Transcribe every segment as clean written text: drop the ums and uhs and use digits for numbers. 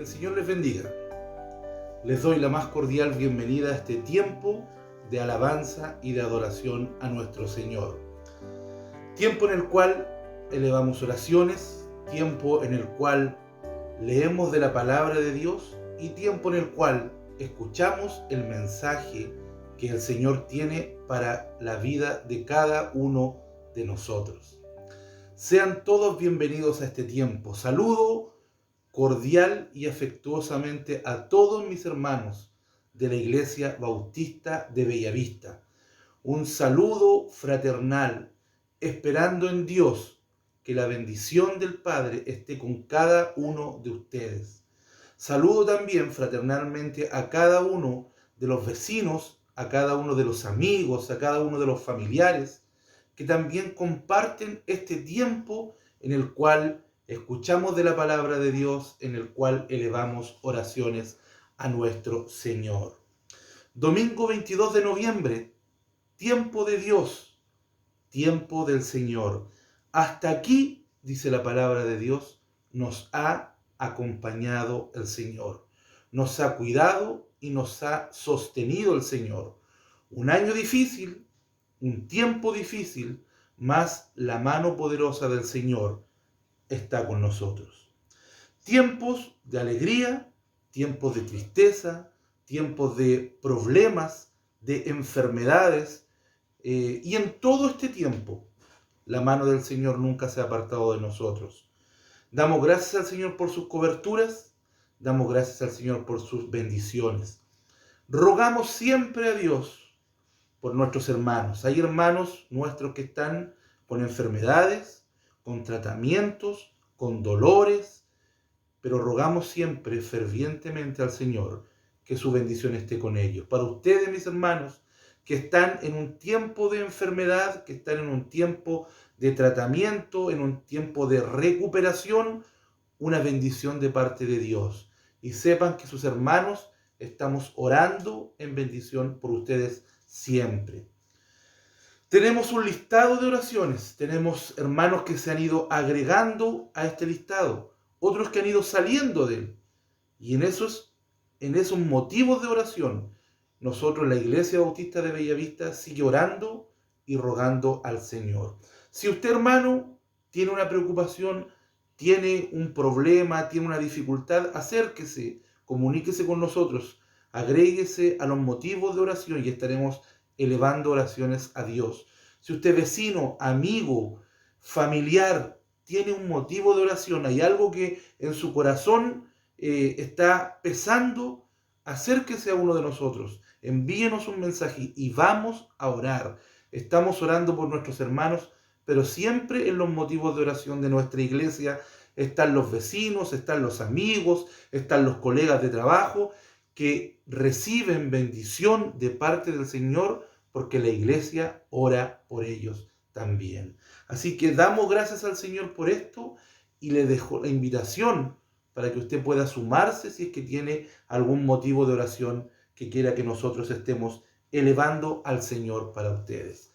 Que el Señor les bendiga. Les doy la más cordial bienvenida a este tiempo de alabanza y de adoración a nuestro Señor. Tiempo en el cual elevamos oraciones, tiempo en el cual leemos de la palabra de Dios y tiempo en el cual escuchamos el mensaje que el Señor tiene para la vida de cada uno de nosotros. Sean todos bienvenidos a este tiempo. Saludo cordial y afectuosamente a todos mis hermanos de la Iglesia Bautista de Bellavista. Un saludo fraternal, esperando en Dios que la bendición del Padre esté con cada uno de ustedes. Saludo también fraternalmente a cada uno de los vecinos, a cada uno de los amigos, a cada uno de los familiares que también comparten este tiempo en el cual escuchamos de la palabra de Dios, en el cual elevamos oraciones a nuestro Señor. Domingo 22 de noviembre, tiempo de Dios, tiempo del Señor. Hasta aquí, dice la palabra de Dios, nos ha acompañado el Señor. Nos ha cuidado y nos ha sostenido el Señor. Un año difícil, un tiempo difícil, mas la mano poderosa del Señor está con nosotros. Tiempos de alegría, tiempos de tristeza, tiempos de problemas, de enfermedades, y en todo este tiempo la mano del Señor nunca se ha apartado de nosotros. Damos gracias al Señor por sus coberturas, damos gracias al Señor por sus bendiciones. Rogamos siempre a Dios por nuestros hermanos. Hay hermanos nuestros que están con enfermedades, con tratamientos, con dolores, pero rogamos siempre fervientemente al Señor que su bendición esté con ellos. Para ustedes, mis hermanos, que están en un tiempo de enfermedad, que están en un tiempo de tratamiento, en un tiempo de recuperación, una bendición de parte de Dios. Y sepan que sus hermanos estamos orando en bendición por ustedes siempre. Tenemos un listado de oraciones, tenemos hermanos que se han ido agregando a este listado, otros que han ido saliendo de él. Y en esos motivos de oración, nosotros, la Iglesia Bautista de Bellavista, sigue orando y rogando al Señor. Si usted, hermano, tiene una preocupación, tiene un problema, tiene una dificultad, acérquese, comuníquese con nosotros, agréguese a los motivos de oración y estaremos elevando oraciones a Dios. Si usted, vecino, amigo, familiar, tiene un motivo de oración, hay algo que en su corazón está pesando, acérquese a uno de nosotros, envíenos un mensaje y vamos a orar. Estamos orando por nuestros hermanos, pero siempre en los motivos de oración de nuestra iglesia están los vecinos, están los amigos, están los colegas de trabajo que reciben bendición de parte del Señor porque la iglesia ora por ellos también. Así que damos gracias al Señor por esto y le dejo la invitación para que usted pueda sumarse si es que tiene algún motivo de oración que quiera que nosotros estemos elevando al Señor para ustedes.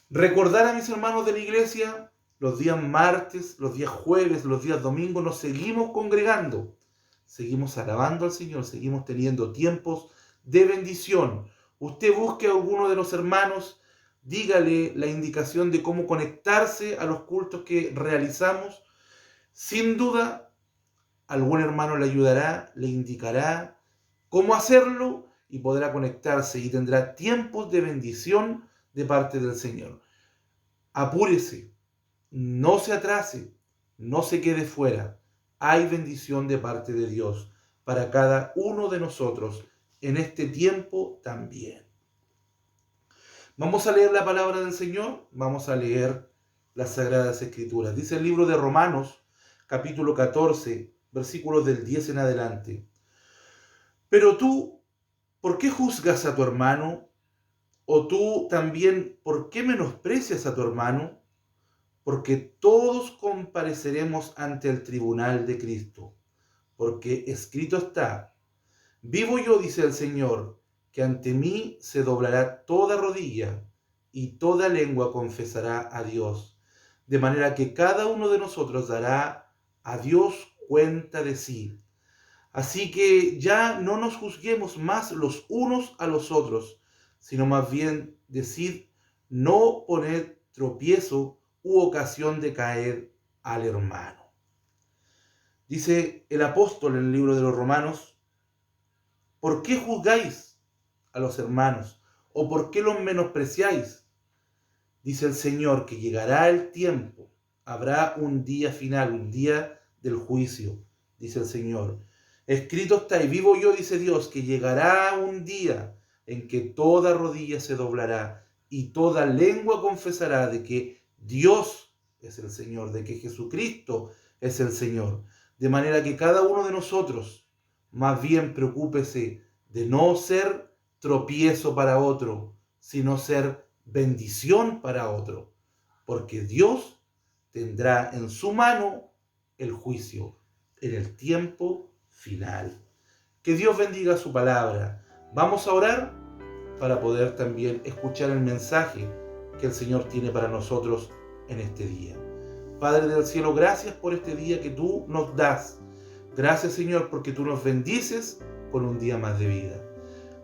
Recordar a mis hermanos de la iglesia, los días martes, los días jueves, los días domingos nos seguimos congregando, seguimos alabando al Señor, seguimos teniendo tiempos de bendición. Usted busque a alguno de los hermanos, dígale la indicación de cómo conectarse a los cultos que realizamos. Sin duda, algún hermano le ayudará, le indicará cómo hacerlo y podrá conectarse y tendrá tiempos de bendición de parte del Señor. Apúrese, no se atrase, no se quede fuera. Hay bendición de parte de Dios para cada uno de nosotros en este tiempo también. Vamos a leer la palabra del Señor, vamos a leer las Sagradas Escrituras. Dice el libro de Romanos, capítulo 14, versículos del 10 en adelante. Pero tú, ¿por qué juzgas a tu hermano? ¿O tú también, por qué menosprecias a tu hermano? Porque todos compareceremos ante el tribunal de Cristo. Porque escrito está: vivo yo, dice el Señor, que ante mí se doblará toda rodilla y toda lengua confesará a Dios. De manera que cada uno de nosotros dará a Dios cuenta de sí. Así que ya no nos juzguemos más los unos a los otros, sino más bien decid no poner tropiezo u ocasión de caer al hermano. Dice el apóstol en el libro de los Romanos: ¿por qué juzgáis a los hermanos? ¿O por qué los menospreciáis? Dice el Señor que llegará el tiempo, habrá un día final, un día del juicio, dice el Señor. Escrito está, y vivo yo, dice Dios, que llegará un día en que toda rodilla se doblará y toda lengua confesará de que Dios es el Señor, de que Jesucristo es el Señor. De manera que cada uno de nosotros más bien preocúpese de no ser tropiezo para otro, sino ser bendición para otro, porque Dios tendrá en su mano el juicio en el tiempo final. Que Dios bendiga su palabra. Vamos a orar para poder también escuchar el mensaje que el Señor tiene para nosotros en este día. Padre del cielo, gracias por este día que tú nos das. Gracias, Señor, porque tú nos bendices con un día más de vida.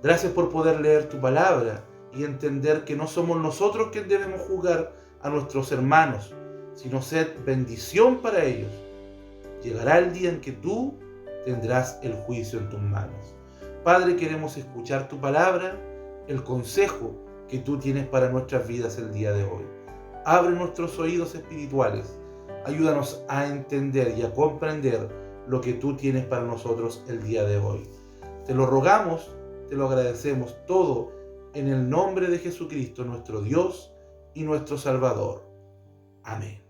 Gracias por poder leer tu palabra y entender que no somos nosotros quienes debemos juzgar a nuestros hermanos, sino ser bendición para ellos. Llegará el día en que tú tendrás el juicio en tus manos. Padre, queremos escuchar tu palabra, el consejo que tú tienes para nuestras vidas el día de hoy. Abre nuestros oídos espirituales. Ayúdanos a entender y a comprender lo que tú tienes para nosotros el día de hoy. Te lo rogamos, te lo agradecemos todo en el nombre de Jesucristo, nuestro Dios y nuestro Salvador. Amén.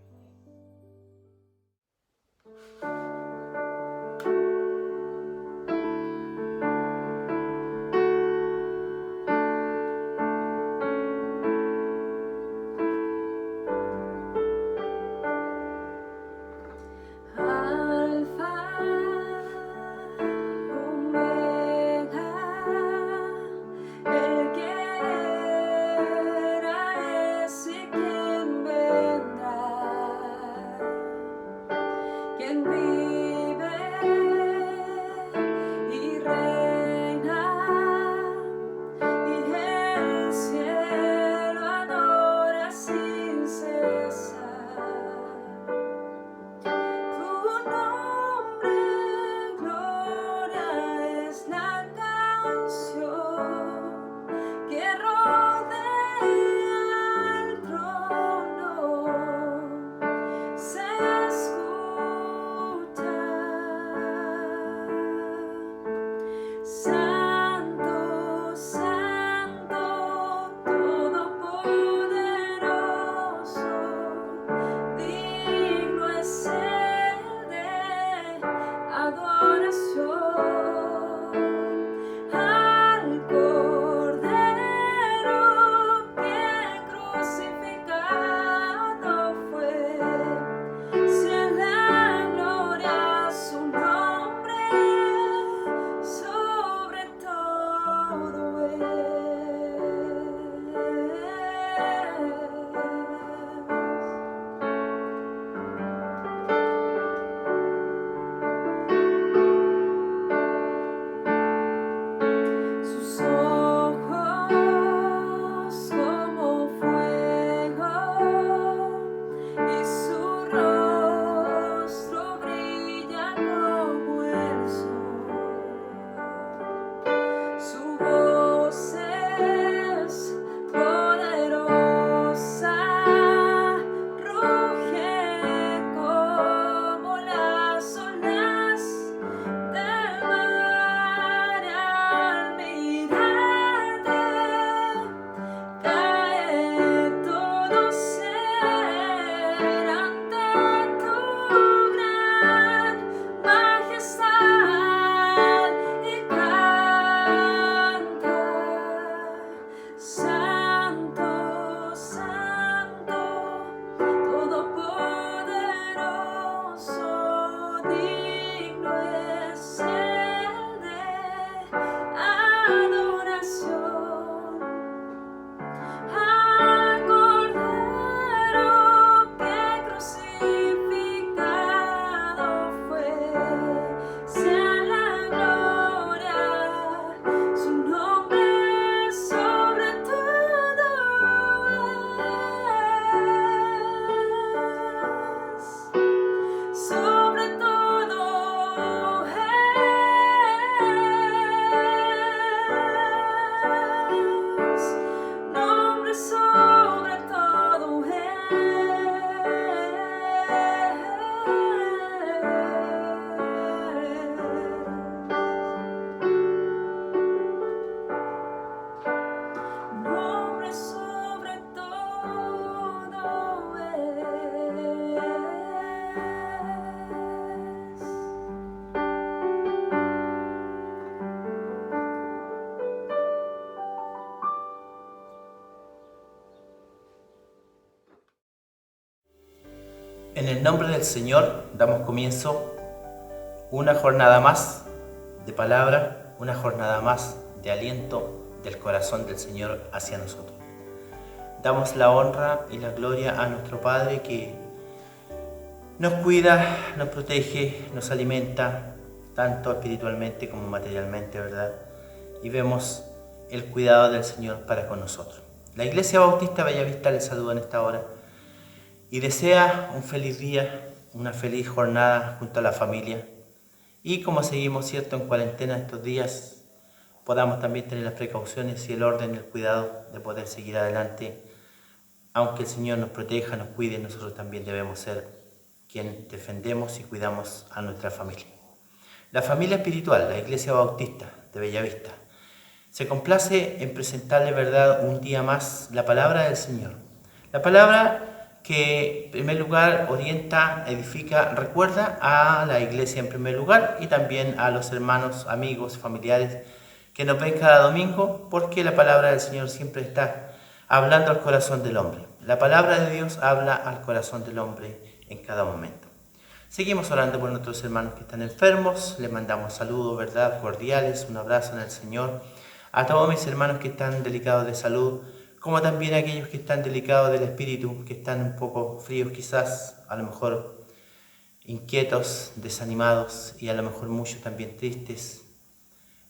En el nombre del Señor damos comienzo una jornada más de palabra, una jornada más de aliento del corazón del Señor hacia nosotros. Damos la honra y la gloria a nuestro Padre que nos cuida, nos protege, nos alimenta, tanto espiritualmente como materialmente, ¿verdad? Y vemos el cuidado del Señor para con nosotros. La Iglesia Bautista Bellavista les saluda en esta hora y desea un feliz día, una feliz jornada junto a la familia. Y como seguimos, ¿cierto?, en cuarentena estos días, podamos también tener las precauciones y el orden y el cuidado de poder seguir adelante. Aunque el Señor nos proteja, nos cuide, nosotros también debemos ser quien defendemos y cuidamos a nuestra familia. La familia espiritual, la Iglesia Bautista de Bellavista, se complace en presentarle, ¿verdad?, un día más la palabra del Señor. La palabra que en primer lugar orienta, edifica, recuerda a la iglesia en primer lugar y también a los hermanos, amigos, familiares que nos ven cada domingo, porque la palabra del Señor siempre está hablando al corazón del hombre. La palabra de Dios habla al corazón del hombre en cada momento. Seguimos orando por nuestros hermanos que están enfermos, les mandamos saludos, ¿verdad?, cordiales, un abrazo en el Señor. A todos mis hermanos que están delicados de salud, como también a aquellos que están delicados del espíritu, que están un poco fríos quizás, a lo mejor inquietos, desanimados y a lo mejor muchos también tristes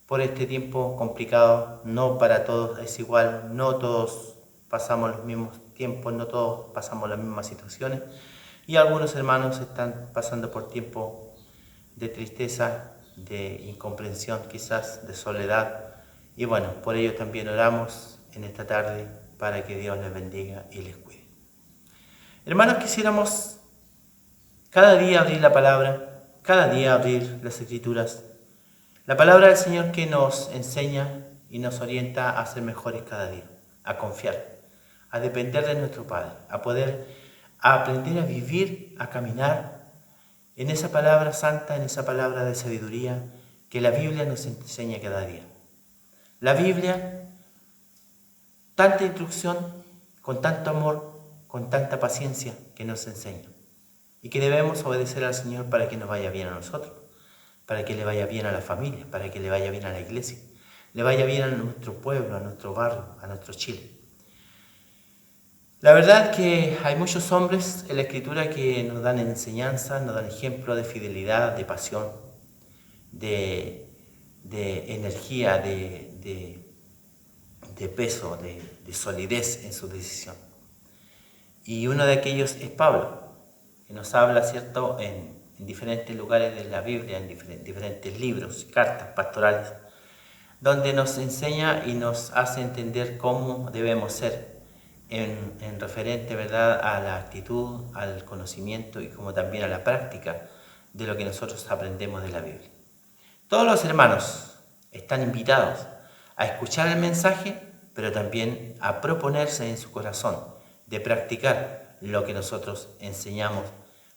por este tiempo complicado. No para todos es igual, no todos pasamos los mismos tiempos, no todos pasamos las mismas situaciones y algunos hermanos están pasando por tiempos de tristeza, de incomprensión quizás, de soledad y bueno, por ello también oramos en esta tarde para que Dios les bendiga y les cuide. Hermanos, quisiéramos cada día abrir la palabra, cada día abrir las Escrituras, la palabra del Señor que nos enseña y nos orienta a ser mejores cada día, a confiar, a depender de nuestro Padre, a aprender a vivir, a caminar en esa palabra santa, en esa palabra de sabiduría que la Biblia nos enseña cada día. La Biblia, tanta instrucción, con tanto amor, con tanta paciencia que nos enseña. Y que debemos obedecer al Señor para que nos vaya bien a nosotros, para que le vaya bien a la familia, para que le vaya bien a la iglesia, le vaya bien a nuestro pueblo, a nuestro barrio, a nuestro Chile. La verdad que hay muchos hombres en la Escritura que nos dan enseñanza, nos dan ejemplo de fidelidad, de pasión, de energía, de peso, de solidez en su decisión. Y uno de aquellos es Pablo, que nos habla, ¿cierto?, en diferentes lugares de la Biblia, en diferentes libros, cartas pastorales, donde nos enseña y nos hace entender cómo debemos ser en referente, ¿verdad?, a la actitud, al conocimiento y como también a la práctica de lo que nosotros aprendemos de la Biblia. Todos los hermanos están invitados a escuchar el mensaje, pero también a proponerse en su corazón de practicar lo que nosotros enseñamos.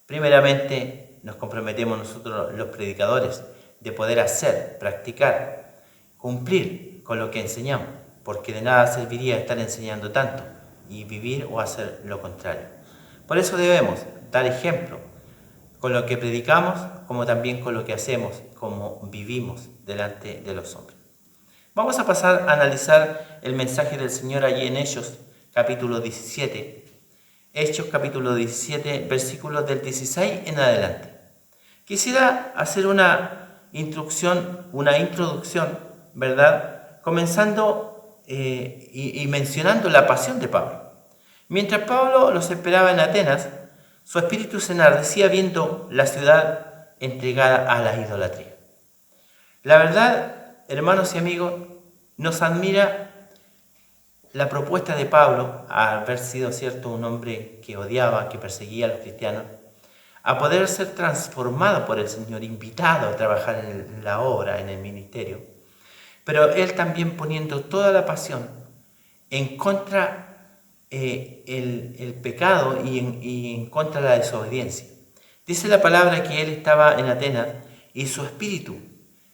Primeramente, nos comprometemos nosotros, los predicadores, de poder hacer, practicar, cumplir con lo que enseñamos, porque de nada serviría estar enseñando tanto y vivir o hacer lo contrario. Por eso debemos dar ejemplo con lo que predicamos, como también con lo que hacemos, como vivimos delante de los hombres. Vamos a pasar a analizar el mensaje del Señor allí en Hechos, capítulo 17. Hechos, capítulo 17, versículos del 16 en adelante. Quisiera hacer una introducción, ¿verdad?, comenzando y mencionando la pasión de Pablo. Mientras Pablo los esperaba en Atenas, su espíritu se enardecía viendo la ciudad entregada a la idolatría. La verdad, hermanos y amigos, nos admira la propuesta de Pablo, a haber sido, cierto, un hombre que odiaba, que perseguía a los cristianos, a poder ser transformado por el Señor, invitado a trabajar en la obra, en el ministerio, pero él también poniendo toda la pasión en contra el pecado y en contra de la desobediencia. Dice la palabra que él estaba en Atenas y su espíritu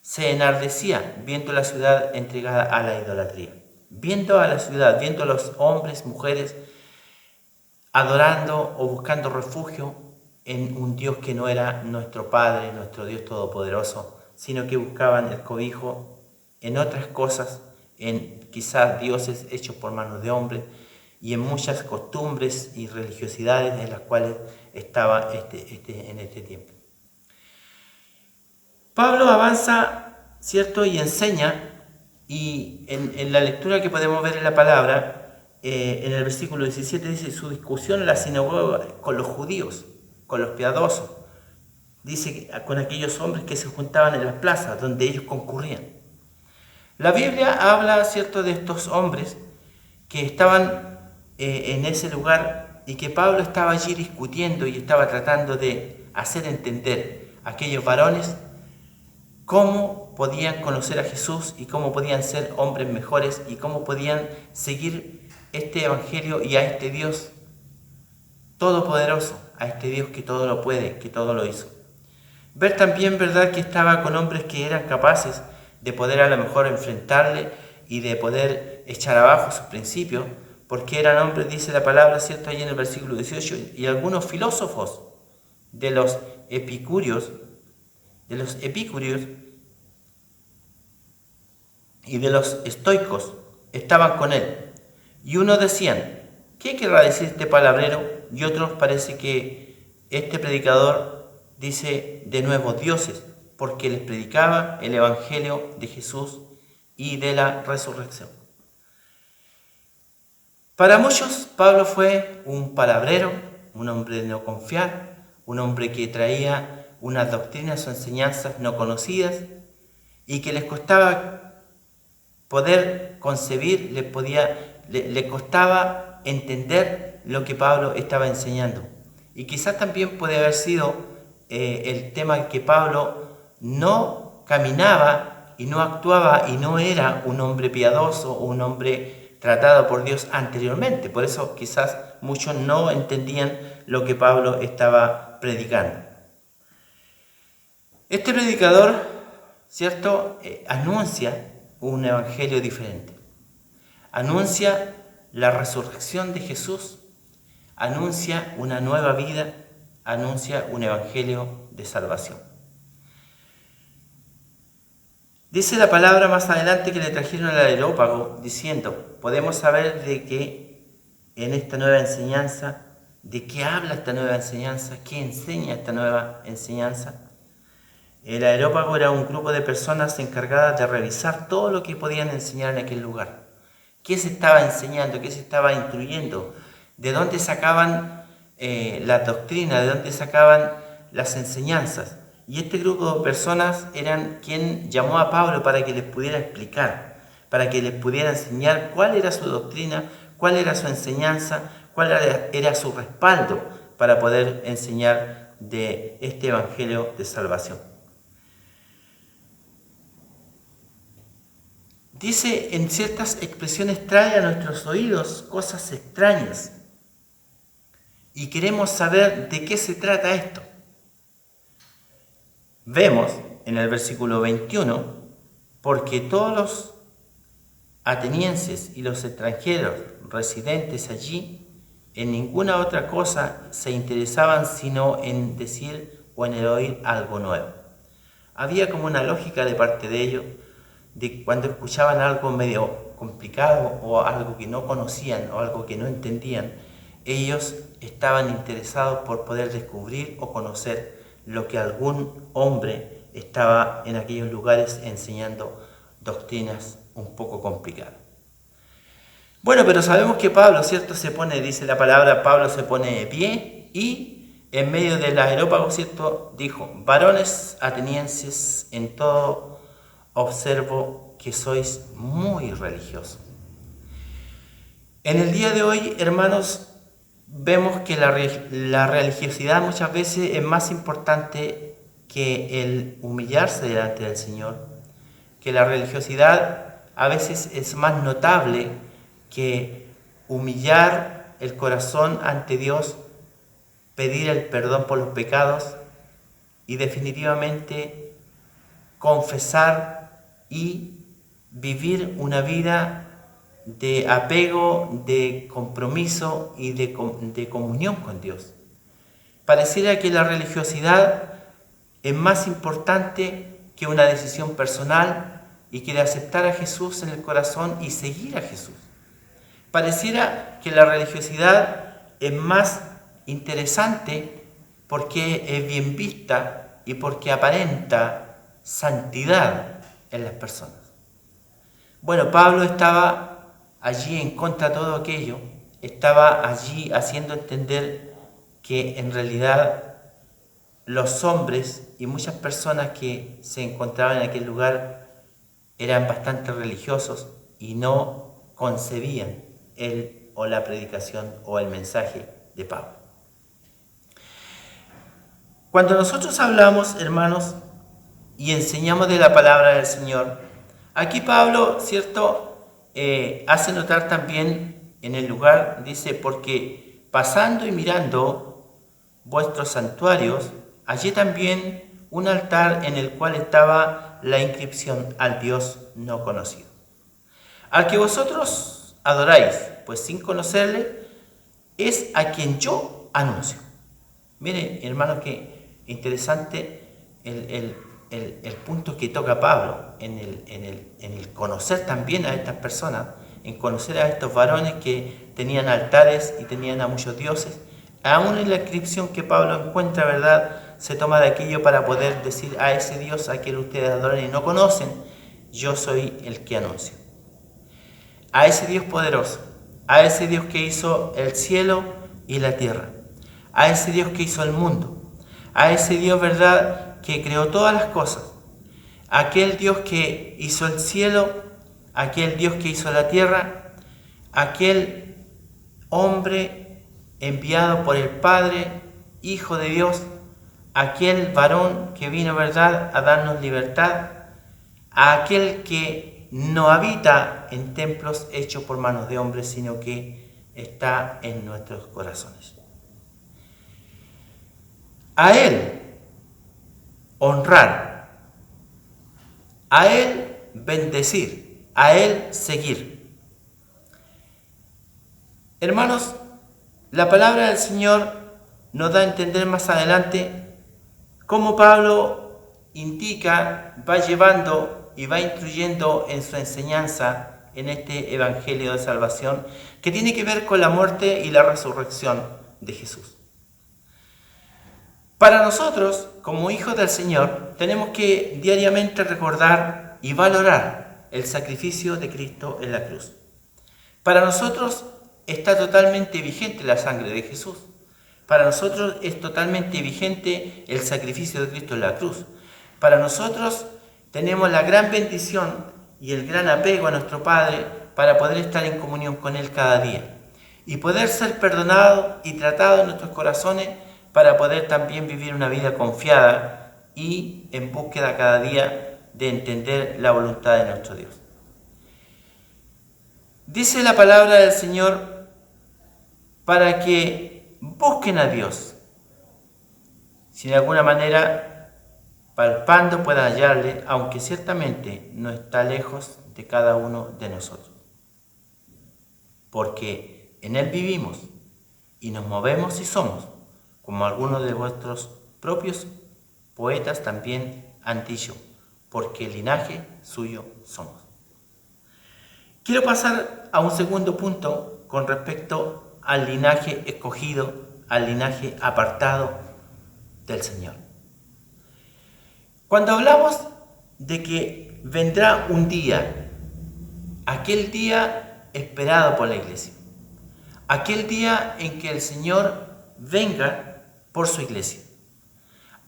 se enardecía viendo la ciudad entregada a la idolatría, viendo a la ciudad, viendo a los hombres, mujeres adorando o buscando refugio en un Dios que no era nuestro Padre, nuestro Dios Todopoderoso, sino que buscaban el cobijo en otras cosas, en quizás dioses hechos por manos de hombres y en muchas costumbres y religiosidades en las cuales estaba en este tiempo. Pablo avanza, ¿cierto? Y enseña, y en la lectura que podemos ver en la palabra, en el versículo 17 dice su discusión en la sinagoga con los judíos, con los piadosos, dice con aquellos hombres que se juntaban en las plazas donde ellos concurrían. La Biblia habla, ¿cierto?, de estos hombres que estaban en ese lugar y que Pablo estaba allí discutiendo y estaba tratando de hacer entender a aquellos varones cómo podían conocer a Jesús y cómo podían ser hombres mejores y cómo podían seguir este evangelio y a este Dios todopoderoso, a este Dios que todo lo puede, que todo lo hizo. Ver también, ¿verdad?, que estaba con hombres que eran capaces de poder a lo mejor enfrentarle y de poder echar abajo sus principios, porque eran hombres, dice la palabra, ¿cierto?, ahí en el versículo 18, y algunos filósofos de los epicúreos y de los estoicos estaban con él. Y unos decían, ¿qué querrá decir este palabrero? Y otros parece que este predicador dice de nuevos dioses, porque les predicaba el evangelio de Jesús y de la resurrección. Para muchos, Pablo fue un palabrero, un hombre de no confiar, un hombre que traía unas doctrinas o enseñanzas no conocidas y que les costaba poder concebir, les costaba entender lo que Pablo estaba enseñando. Y quizás también puede haber sido el tema que Pablo no caminaba y no actuaba y no era un hombre piadoso o un hombre tratado por Dios anteriormente. Por eso quizás muchos no entendían lo que Pablo estaba predicando. Este predicador, ¿cierto?, anuncia un evangelio diferente. Anuncia la resurrección de Jesús, anuncia una nueva vida, anuncia un evangelio de salvación. Dice la palabra más adelante que le trajeron al Areópago diciendo, podemos saber de qué en esta nueva enseñanza, de qué habla esta nueva enseñanza, qué enseña esta nueva enseñanza. El Areópago era un grupo de personas encargadas de revisar todo lo que podían enseñar en aquel lugar. ¿Qué se estaba enseñando? ¿Qué se estaba instruyendo? ¿De dónde sacaban la doctrina? ¿De dónde sacaban las enseñanzas? Y este grupo de personas eran quien llamó a Pablo para que les pudiera explicar, para que les pudiera enseñar cuál era su doctrina, cuál era su enseñanza, cuál era su respaldo para poder enseñar de este evangelio de salvación. Dice en ciertas expresiones, trae a nuestros oídos cosas extrañas. Y queremos saber de qué se trata esto. Vemos en el versículo 21, porque todos los atenienses y los extranjeros residentes allí, en ninguna otra cosa se interesaban sino en decir o en el oír algo nuevo. Había como una lógica de parte de ellos, de cuando escuchaban algo medio complicado o algo que no conocían o algo que no entendían, ellos estaban interesados por poder descubrir o conocer lo que algún hombre estaba en aquellos lugares enseñando doctrinas un poco complicadas. Bueno, pero sabemos que Pablo, ¿cierto?, se pone, dice la palabra, Pablo se pone de pie y en medio del Areópago, ¿cierto?, dijo, varones atenienses, en todo observo que sois muy religiosos. En el día de hoy, hermanos, vemos que la religiosidad muchas veces es más importante que el humillarse delante del Señor, que la religiosidad a veces es más notable que humillar el corazón ante Dios, pedir el perdón por los pecados y definitivamente confesar y vivir una vida de apego, de compromiso y de comunión con Dios. Pareciera que la religiosidad es más importante que una decisión personal y que de aceptar a Jesús en el corazón y seguir a Jesús. Pareciera que la religiosidad es más interesante porque es bien vista y porque aparenta santidad en las personas. Bueno, Pablo estaba allí en contra de todo aquello, estaba allí haciendo entender que en realidad los hombres y muchas personas que se encontraban en aquel lugar eran bastante religiosos y no concebían él o la predicación o el mensaje de Pablo. Cuando nosotros hablamos, hermanos, y enseñamos de la palabra del Señor, aquí Pablo, ¿cierto?, hace notar también en el lugar, dice, porque pasando y mirando vuestros santuarios, hallé también un altar en el cual estaba la inscripción al Dios no conocido, al que vosotros adoráis, pues sin conocerle, es a quien yo anuncio. Miren, hermanos, que interesante el punto que toca Pablo en el conocer también a estas personas, en conocer a estos varones que tenían altares y tenían a muchos dioses. Aún en la inscripción que Pablo encuentra, ¿verdad?, se toma de aquello para poder decir a ese Dios a quien ustedes adoran y no conocen, yo soy el que anuncio. A ese Dios poderoso, a ese Dios que hizo el cielo y la tierra, a ese Dios que hizo el mundo, a ese Dios, ¿verdad?, que creó todas las cosas, aquel Dios que hizo el cielo, aquel Dios que hizo la tierra, aquel hombre enviado por el Padre, Hijo de Dios, aquel varón que vino, ¿verdad?, a darnos libertad, a aquel que no habita en templos hechos por manos de hombres, sino que está en nuestros corazones. A Él honrar, a Él bendecir, a Él seguir. Hermanos, la palabra del Señor nos da a entender más adelante cómo Pablo indica, va llevando y va instruyendo en su enseñanza en este evangelio de salvación que tiene que ver con la muerte y la resurrección de Jesús. Para nosotros, como hijos del Señor, tenemos que diariamente recordar y valorar el sacrificio de Cristo en la cruz. Para nosotros está totalmente vigente la sangre de Jesús. Para nosotros es totalmente vigente el sacrificio de Cristo en la cruz. Para nosotros tenemos la gran bendición y el gran apego a nuestro Padre para poder estar en comunión con Él cada día y poder ser perdonados y tratados en nuestros corazones para poder también vivir una vida confiada y en búsqueda cada día de entender la voluntad de nuestro Dios. Dice la palabra del Señor para que busquen a Dios, si de alguna manera palpando puedan hallarle, aunque ciertamente no está lejos de cada uno de nosotros. Porque en Él vivimos y nos movemos y somos, como algunos de vuestros propios poetas también han dicho, porque el linaje suyo somos. Quiero pasar a un segundo punto con respecto al linaje escogido, al linaje apartado del Señor. Cuando hablamos de que vendrá un día, aquel día esperado por la iglesia, aquel día en que el Señor venga por su iglesia,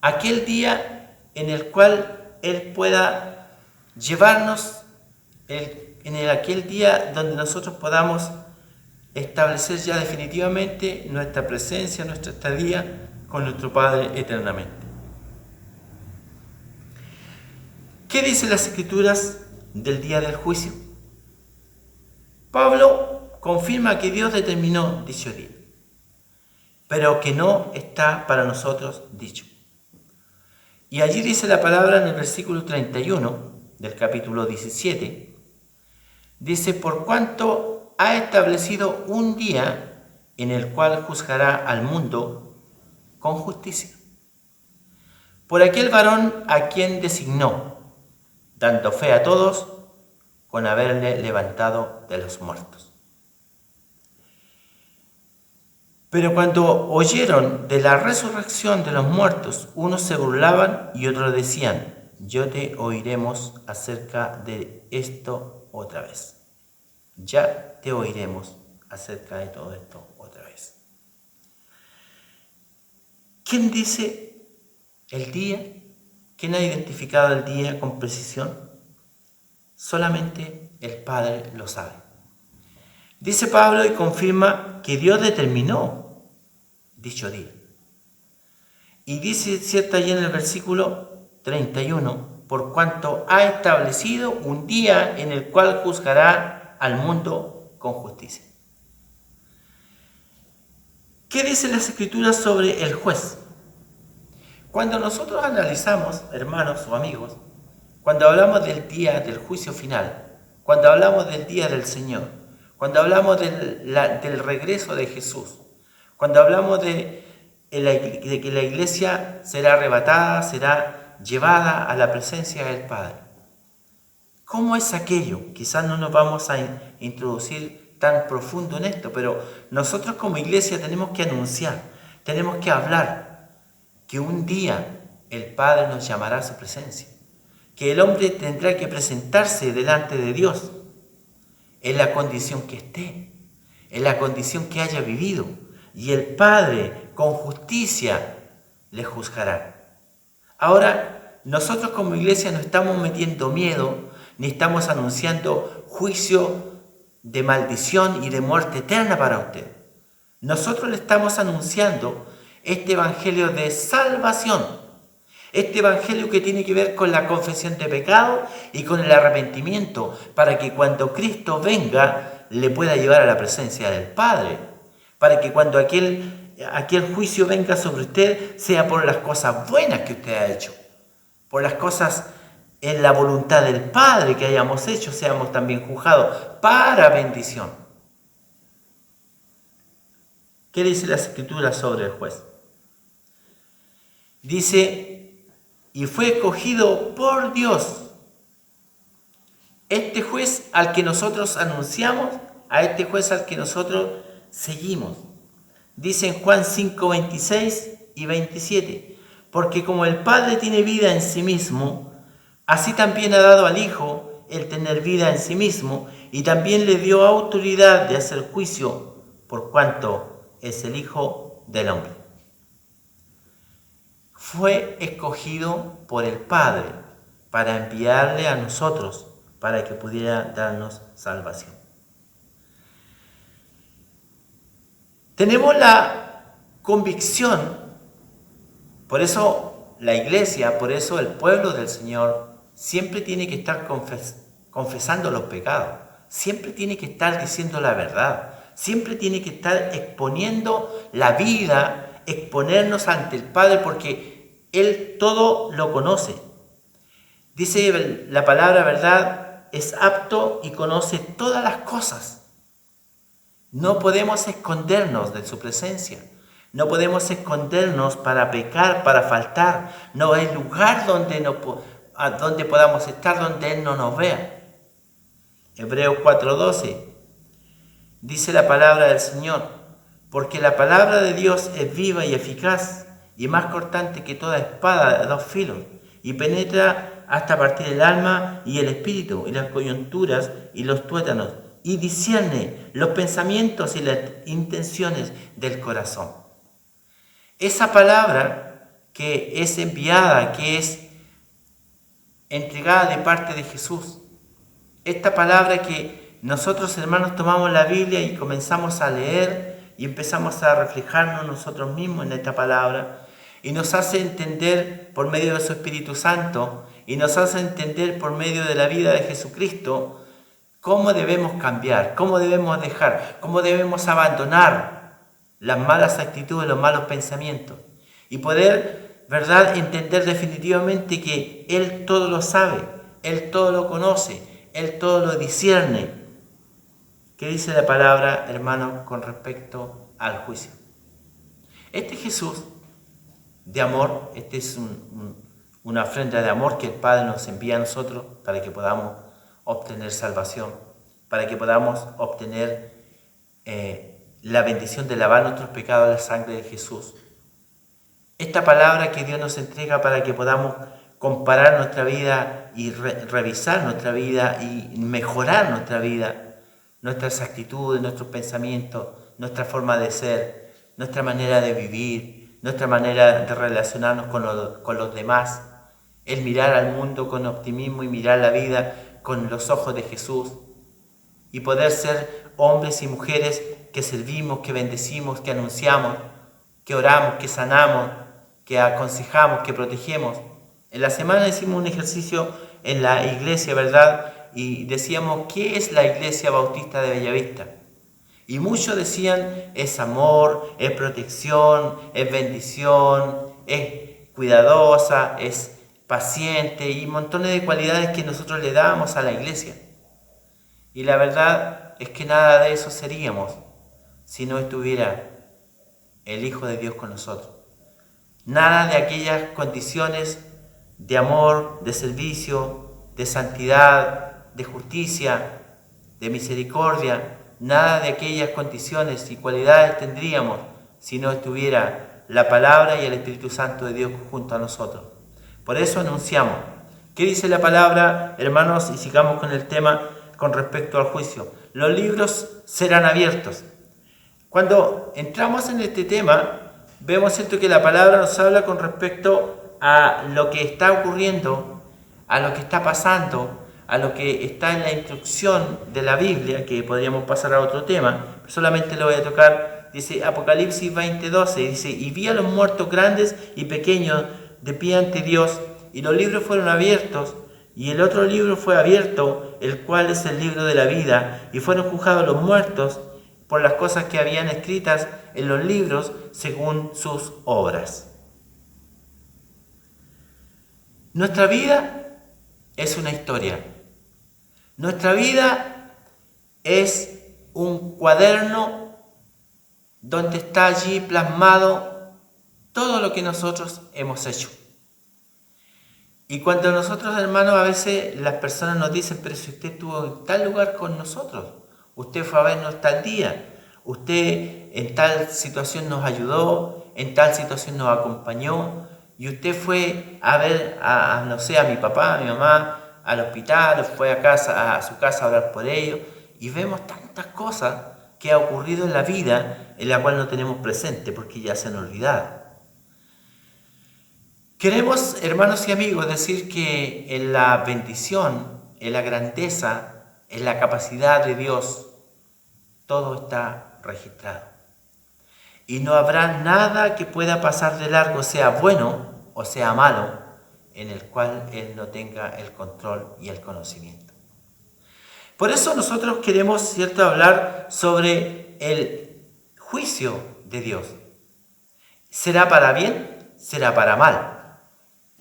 aquel día en el cual Él pueda llevarnos, aquel día donde nosotros podamos establecer ya definitivamente nuestra presencia, nuestra estadía con nuestro Padre eternamente. ¿Qué dicen las Escrituras del día del juicio? Pablo confirma que Dios determinó dicho día, pero que no está para nosotros dicho. Y allí dice la palabra en el versículo 31 del capítulo 17, dice, por cuanto ha establecido un día en el cual juzgará al mundo con justicia. Por aquel varón a quien designó, dando fe a todos con haberle levantado de los muertos. Pero cuando oyeron de la resurrección de los muertos, unos se burlaban y otros decían: yo te oiremos acerca de esto otra vez. Ya te oiremos acerca de todo esto otra vez. ¿Quién dice el día? ¿Quién ha identificado el día con precisión? Solamente el Padre lo sabe. Dice Pablo y confirma que Dios determinó dicho día. Y dice, cierto, allí en el versículo 31, por cuanto ha establecido un día en el cual juzgará al mundo con justicia. ¿Qué dicen las Escrituras sobre el juez? Cuando nosotros analizamos, hermanos o amigos, cuando hablamos del día del juicio final, cuando hablamos del día del Señor, cuando hablamos del regreso de Jesús, cuando hablamos de que la iglesia será arrebatada, será llevada a la presencia del Padre, ¿cómo es aquello? Quizás no nos vamos a introducir tan profundo en esto, pero nosotros como iglesia tenemos que anunciar, tenemos que hablar que un día el Padre nos llamará a su presencia, que el hombre tendrá que presentarse delante de Dios en la condición que esté, en la condición que haya vivido, y el Padre con justicia le juzgará. Ahora, nosotros como iglesia no estamos metiendo miedo, ni estamos anunciando juicio de maldición y de muerte eterna para usted. Nosotros le estamos anunciando este evangelio de salvación, este evangelio que tiene que ver con la confesión de pecado y con el arrepentimiento, para que cuando Cristo venga le pueda llevar a la presencia del Padre, para que cuando aquel juicio venga sobre usted sea por las cosas buenas que usted ha hecho, por las cosas en la voluntad del Padre que hayamos hecho, seamos también juzgados para bendición. ¿Qué dice las Escrituras sobre el juez? Dice: y fue escogido por Dios. Este juez al que nosotros anunciamos, a este juez al que nosotros seguimos. Dice en Juan 5, 26 y 27, porque como el Padre tiene vida en sí mismo, así también ha dado al Hijo el tener vida en sí mismo, y también le dio autoridad de hacer juicio, por cuanto es el Hijo del hombre. Fue escogido por el Padre para enviarle a nosotros, para que pudiera darnos salvación. Tenemos la convicción, por eso la iglesia, por eso el pueblo del Señor siempre tiene que estar confesando los pecados, siempre tiene que estar diciendo la verdad, siempre tiene que estar exponiendo la vida, exponernos ante el Padre, porque Él todo lo conoce. Dice la palabra, ¿verdad? Es apto y conoce todas las cosas. No podemos escondernos de su presencia. No podemos escondernos para pecar, para faltar. No hay lugar donde podamos estar donde Él no nos vea. Hebreos 4:12 dice la palabra del Señor: porque la palabra de Dios es viva y eficaz, y más cortante que toda espada de dos filos, y penetra hasta partir el alma y el espíritu, y las coyunturas y los tuétanos, y discierne los pensamientos y las intenciones del corazón. Esa palabra que es enviada, que es entregada de parte de Jesús, esta palabra que nosotros, hermanos, tomamos la Biblia y comenzamos a leer y empezamos a reflejarnos nosotros mismos en esta palabra, y nos hace entender por medio de su Espíritu Santo, y nos hace entender por medio de la vida de Jesucristo cómo debemos cambiar, cómo debemos dejar, cómo debemos abandonar las malas actitudes, los malos pensamientos, y poder, ¿verdad?, entender definitivamente que Él todo lo sabe, Él todo lo conoce, Él todo lo discierne. ¿Qué dice la palabra, hermano, con respecto al juicio? Este Jesús de amor. Este es una ofrenda de amor que el Padre nos envía a nosotros para que podamos obtener salvación, para que podamos obtener la bendición de lavar nuestros pecados en la sangre de Jesús. Esta palabra que Dios nos entrega para que podamos comparar nuestra vida y revisar nuestra vida y mejorar nuestra vida, nuestras actitudes, nuestros pensamientos, nuestra forma de ser, nuestra manera de vivir, nuestra manera de relacionarnos con los demás, el mirar al mundo con optimismo y mirar la vida con los ojos de Jesús y poder ser hombres y mujeres que servimos, que bendecimos, que anunciamos, que oramos, que sanamos, que aconsejamos, que protegemos. En la semana hicimos un ejercicio en la iglesia, ¿verdad? Y decíamos, ¿qué es la Iglesia Bautista de Bellavista? Y muchos decían, es amor, es protección, es bendición, es cuidadosa, es paciente y montones de cualidades que nosotros le damos a la iglesia. Y la verdad es que nada de eso seríamos si no estuviera el Hijo de Dios con nosotros. Nada de aquellas condiciones de amor, de servicio, de santidad, de justicia, de misericordia, nada de aquellas condiciones y cualidades tendríamos si no estuviera la palabra y el Espíritu Santo de Dios junto a nosotros. Por eso anunciamos. ¿Qué dice la palabra, hermanos? Y sigamos con el tema con respecto al juicio. Los libros serán abiertos. Cuando entramos en este tema, vemos, ¿cierto?, que la palabra nos habla con respecto a lo que está ocurriendo, a lo que está pasando, a lo que está en la instrucción de la Biblia, que podríamos pasar a otro tema, solamente lo voy a tocar. Dice Apocalipsis 20:12, dice, y vi a los muertos grandes y pequeños de pie ante Dios, y los libros fueron abiertos, y el otro libro fue abierto, el cual es el libro de la vida, y fueron juzgados los muertos por las cosas que habían escritas en los libros según sus obras. Nuestra vida es una historia. Nuestra vida es un cuaderno donde está allí plasmado todo lo que nosotros hemos hecho. Y cuando nosotros, hermanos, a veces las personas nos dicen, pero si usted estuvo en tal lugar con nosotros, usted fue a vernos tal día, usted en tal situación nos ayudó, en tal situación nos acompañó, y usted fue a ver no sé, a mi papá, a mi mamá, al hospital, fue a su casa a hablar por ellos, y vemos tantas cosas que ha ocurrido en la vida en la cual no tenemos presente porque ya se han olvidado. Queremos, hermanos y amigos, decir que en la bendición, en la grandeza, en la capacidad de Dios, todo está registrado. Y no habrá nada que pueda pasar de largo, sea bueno o sea malo, en el cual Él no tenga el control y el conocimiento. Por eso nosotros queremos, ¿cierto?, hablar sobre el juicio de Dios. ¿Será para bien? ¿Será para mal?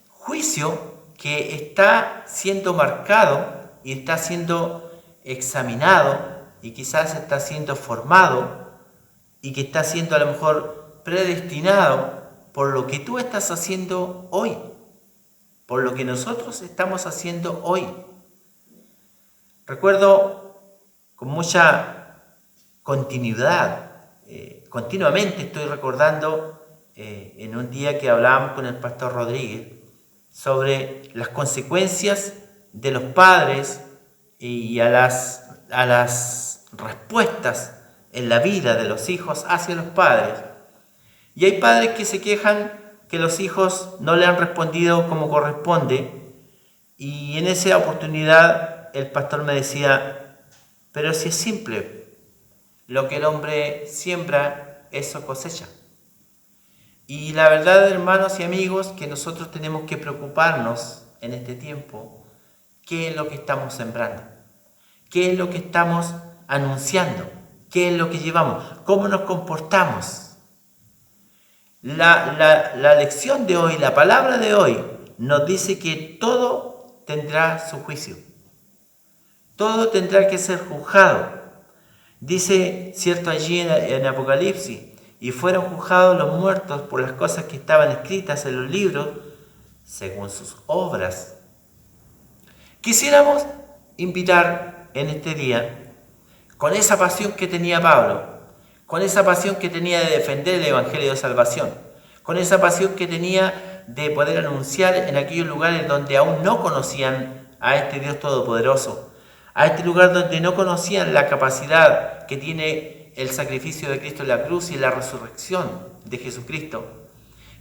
Juicio que está siendo marcado y está siendo examinado y quizás está siendo formado y que está siendo a lo mejor predestinado por lo que tú estás haciendo hoy, por lo que nosotros estamos haciendo hoy. Recuerdo con mucha continuidad, continuamente estoy recordando en un día que hablábamos con el pastor Rodríguez sobre las consecuencias de los padres y a las respuestas en la vida de los hijos hacia los padres. Y hay padres que se quejan que los hijos no le han respondido como corresponde, y en esa oportunidad el pastor me decía, pero si es simple, lo que el hombre siembra, eso cosecha. Y la verdad, hermanos y amigos, que nosotros tenemos que preocuparnos en este tiempo, qué es lo que estamos sembrando, qué es lo que estamos anunciando, qué es lo que llevamos, cómo nos comportamos. La lección de hoy, la palabra de hoy, nos dice que todo tendrá su juicio. Todo tendrá que ser juzgado. Dice, cierto, allí en Apocalipsis, y fueron juzgados los muertos por las cosas que estaban escritas en los libros según sus obras. Quisiéramos invitar en este día, con esa pasión que tenía Pablo, con esa pasión que tenía de defender el Evangelio de salvación, con esa pasión que tenía de poder anunciar en aquellos lugares donde aún no conocían a este Dios todopoderoso, a este lugar donde no conocían la capacidad que tiene el sacrificio de Cristo en la cruz y la resurrección de Jesucristo.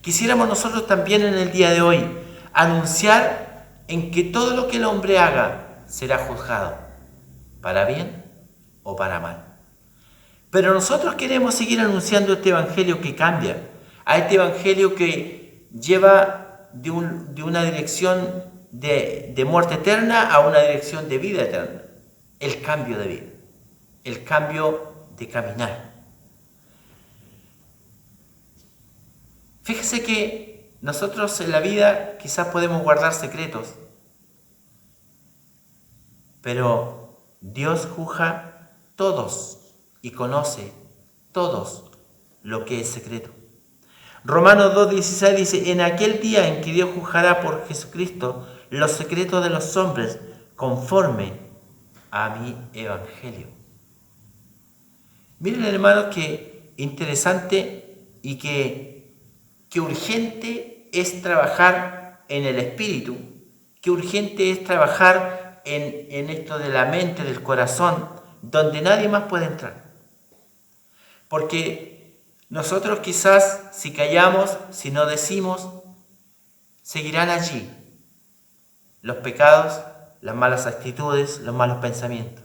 Quisiéramos nosotros también en el día de hoy anunciar en que todo lo que el hombre haga será juzgado, para bien o para mal. Pero nosotros queremos seguir anunciando este evangelio que cambia, a este evangelio que lleva de una dirección de muerte eterna a una dirección de vida eterna. El cambio de vida, el cambio de caminar. Fíjese que nosotros en la vida quizás podemos guardar secretos, pero Dios juzga todos y conoce todos lo que es secreto. Romanos 2:16 dice: en aquel día en que Dios juzgará por Jesucristo los secretos de los hombres conforme a mi evangelio. Miren, hermanos, que interesante y que urgente es trabajar en el espíritu, que urgente es trabajar en esto de la mente, del corazón, donde nadie más puede entrar. Porque nosotros quizás, si callamos, si no decimos, seguirán allí los pecados, las malas actitudes, los malos pensamientos,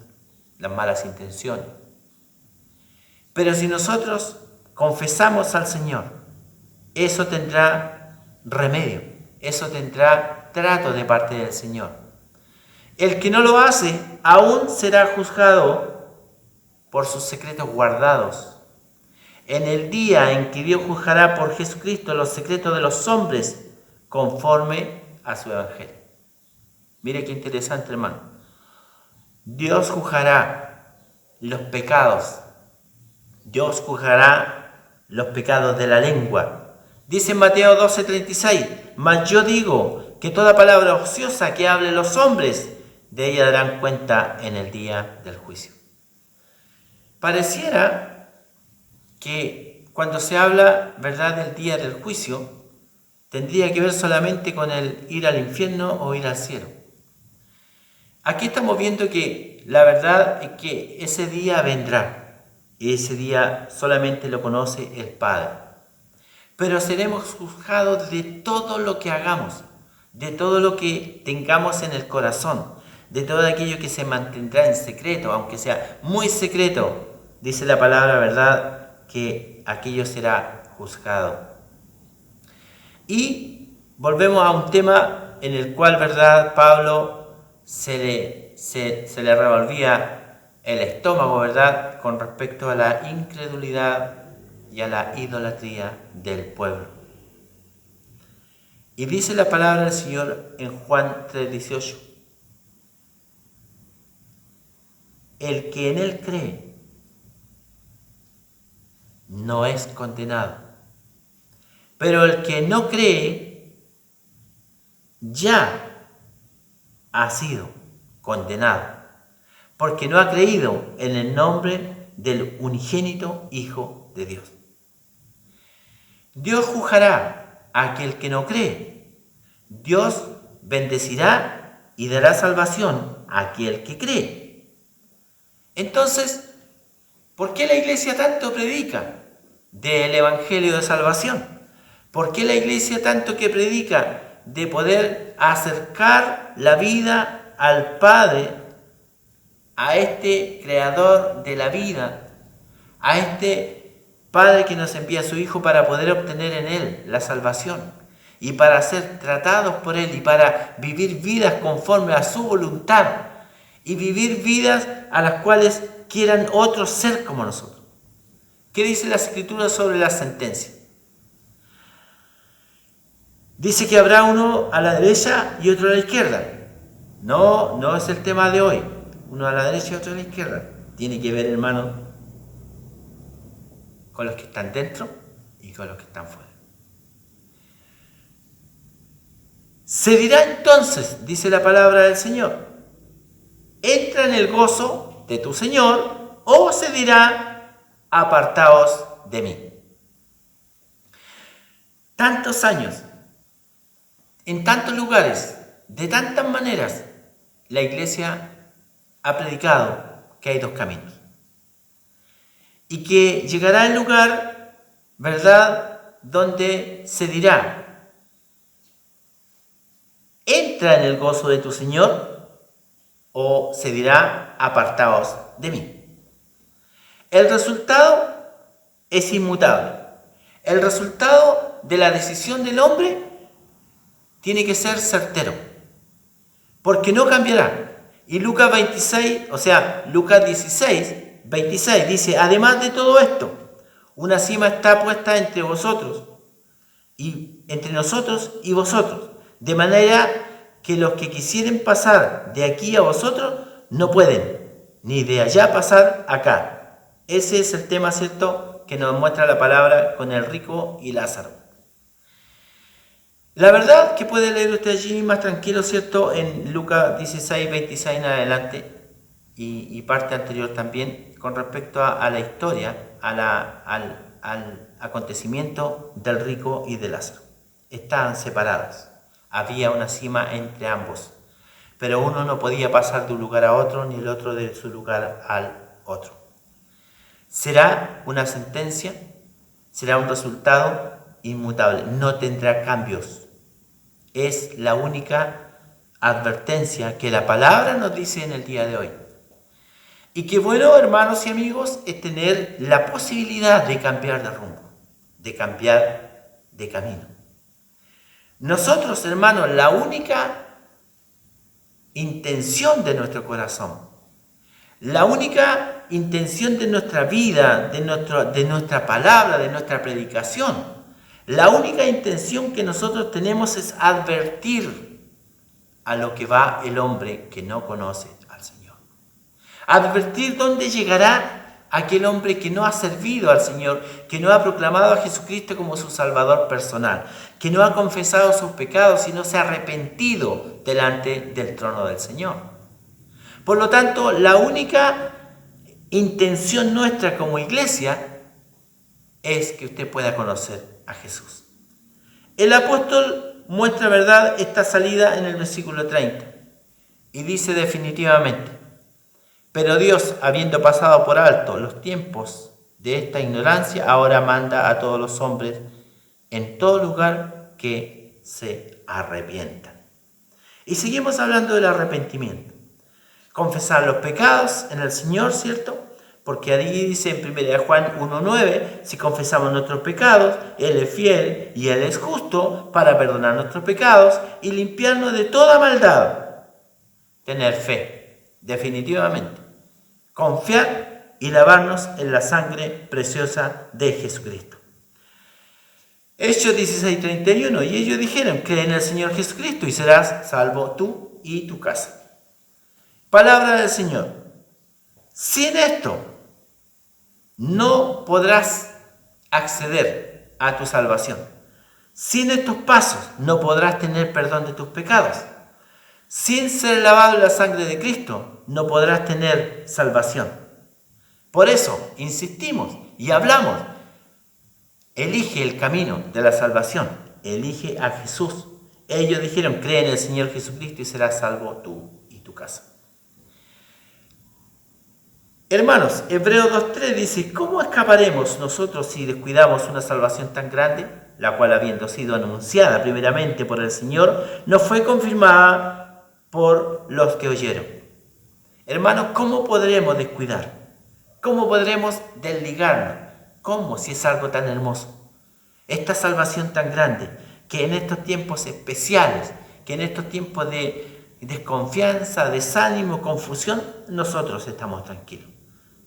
las malas intenciones. Pero si nosotros confesamos al Señor, eso tendrá remedio, eso tendrá trato de parte del Señor. El que no lo hace aún será juzgado por sus secretos guardados. En el día en que Dios juzgará por Jesucristo los secretos de los hombres conforme a su evangelio. Mire qué interesante, hermano. Dios juzgará los pecados. Dios juzgará los pecados de la lengua. Dice en Mateo 12:36: mas yo digo que toda palabra ociosa que hablen los hombres, de ella darán cuenta en el día del juicio. Pareciera que cuando se habla, ¿verdad?, del día del juicio, tendría que ver solamente con el ir al infierno o ir al cielo. Aquí estamos viendo que la verdad es que ese día vendrá, y ese día solamente lo conoce el Padre. Pero seremos juzgados de todo lo que hagamos, de todo lo que tengamos en el corazón, de todo aquello que se mantendrá en secreto, aunque sea muy secreto. Dice la palabra, ¿verdad?, que aquello será juzgado. Y volvemos a un tema en el cual, ¿verdad?, Pablo se le revolvía el estómago, ¿verdad?, con respecto a la incredulidad y a la idolatría del pueblo. Y dice la palabra del Señor en Juan 3:18: el que en él cree no es condenado, pero el que no cree ya ha sido condenado, porque no ha creído en el nombre del unigénito Hijo de Dios. Dios juzgará a aquel que no cree. Dios bendecirá y dará salvación a aquel que cree. Entonces, ¿por qué la iglesia tanto predica del evangelio de salvación? ¿Por qué la iglesia tanto que predica de poder acercar la vida al Padre, a este creador de la vida, a este Padre que nos envía a su Hijo para poder obtener en Él la salvación y para ser tratados por Él y para vivir vidas conforme a su voluntad y vivir vidas a las cuales quieran otros ser como nosotros? ¿Qué dice la Escritura sobre la sentencia? Dice que habrá uno a la derecha y otro a la izquierda. No es el tema de hoy. Uno a la derecha y otro a la izquierda. Tiene que ver, hermano, con los que están dentro y con los que están fuera. Se dirá entonces, dice la palabra del Señor, entra en el gozo de tu Señor, o se dirá, apartaos de mí. Tantos años, en tantos lugares, de tantas maneras, la iglesia ha predicado que hay dos caminos. Y que llegará el lugar, ¿verdad?, donde se dirá, entra en el gozo de tu Señor, o se dirá, apartaos de mí. El resultado es inmutable. El resultado de la decisión del hombre tiene que ser certero, porque no cambiará. Y Lucas 16, 26 dice, además de todo esto, una cima está puesta entre vosotros, y entre nosotros y vosotros, de manera que los que quisieren pasar de aquí a vosotros no pueden, ni de allá pasar acá. Ese es el tema, ¿cierto?, que nos muestra la palabra con el rico y Lázaro. La verdad que puede leer usted allí más tranquilo, ¿cierto?, en Lucas 16, 26 en adelante, y parte anterior también, con respecto a la historia, al acontecimiento del rico y de Lázaro. Estaban separados. Había una cima entre ambos, pero uno no podía pasar de un lugar a otro, ni el otro de su lugar al otro. Será una sentencia, será un resultado inmutable, no tendrá cambios. Es la única advertencia que la palabra nos dice en el día de hoy. Y qué bueno, hermanos y amigos, es tener la posibilidad de cambiar de rumbo, de cambiar de camino. Nosotros, hermanos, la única intención de nuestro corazón, la única intención de nuestra vida, de nuestra palabra, de nuestra predicación, la única intención que nosotros tenemos es advertir a lo que va el hombre que no conoce al Señor. Advertir dónde llegará aquel hombre que no ha servido al Señor, que no ha proclamado a Jesucristo como su Salvador personal, que no ha confesado sus pecados y no se ha arrepentido delante del trono del Señor. Por lo tanto, la única intención nuestra como iglesia es que usted pueda conocer a Jesús. El apóstol muestra, ¿verdad?, esta salida en el versículo 30 y dice definitivamente: pero Dios, habiendo pasado por alto los tiempos de esta ignorancia, ahora manda a todos los hombres en todo lugar que se arrepientan. Y seguimos hablando del arrepentimiento. Confesar los pecados en el Señor, ¿cierto? Porque ahí dice en 1 Juan 1:9, si confesamos nuestros pecados, Él es fiel y Él es justo para perdonar nuestros pecados y limpiarnos de toda maldad. Tener fe, definitivamente. Confiar y lavarnos en la sangre preciosa de Jesucristo. Hechos 16:31, y ellos dijeron: cree en el Señor Jesucristo y serás salvo tú y tu casa. Palabra del Señor. Sin esto no podrás acceder a tu salvación. Sin estos pasos no podrás tener perdón de tus pecados. Sin ser lavado en la sangre de Cristo no podrás tener salvación. Por eso insistimos y hablamos. Elige el camino de la salvación. Elige a Jesús. Ellos dijeron: cree en el Señor Jesucristo y serás salvo tú y tu casa. Hermanos, Hebreos 2:3 dice: ¿cómo escaparemos nosotros si descuidamos una salvación tan grande, la cual, habiendo sido anunciada primeramente por el Señor, no fue confirmada por los que oyeron? Hermanos, ¿cómo podremos descuidar? ¿Cómo podremos desligarnos? ¿Cómo, si es algo tan hermoso? Esta salvación tan grande, que en estos tiempos especiales, que en estos tiempos de desconfianza, desánimo, confusión, nosotros estamos tranquilos.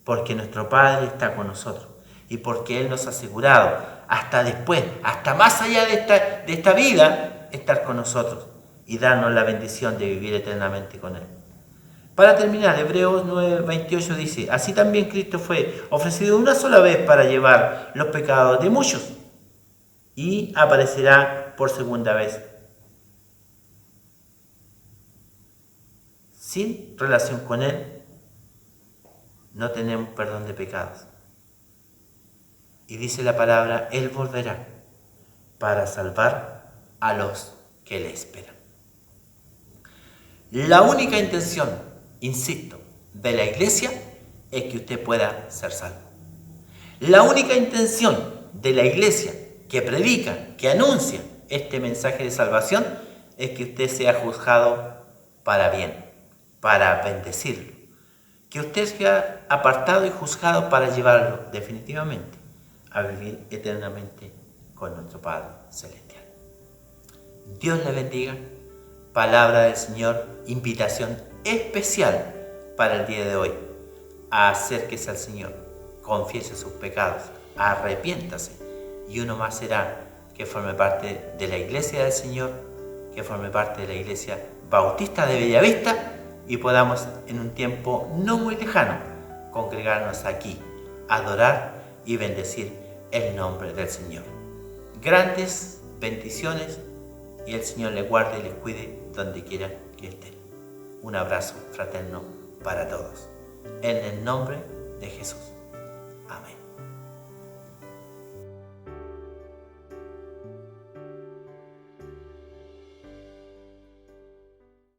Porque nuestro Padre está con nosotros. Y porque Él nos ha asegurado, hasta después, hasta más allá de esta vida, estar con nosotros y darnos la bendición de vivir eternamente con Él. Para terminar, Hebreos 9:28 dice: así también Cristo fue ofrecido una sola vez para llevar los pecados de muchos y aparecerá por segunda vez. Sin relación con Él, no tenemos perdón de pecados. Y dice la palabra, Él volverá para salvar a los que le esperan. La única intención, insisto, de la iglesia es que usted pueda ser salvo. La única intención de la iglesia que predica, que anuncia este mensaje de salvación, es que usted sea juzgado para bien, para bendecirlo. Que usted sea apartado y juzgado para llevarlo definitivamente a vivir eternamente con nuestro Padre Celestial. Dios le bendiga. Palabra del Señor, invitación especial para el día de hoy. Acérquese al Señor, confiese sus pecados, arrepiéntase y uno más será que forme parte de la iglesia del Señor, que forme parte de la iglesia bautista de Bellavista y podamos en un tiempo no muy lejano congregarnos aquí, adorar y bendecir el nombre del Señor. Grandes bendiciones y el Señor les guarde y les cuide donde quiera que estén. Un abrazo fraterno para todos. En el nombre de Jesús.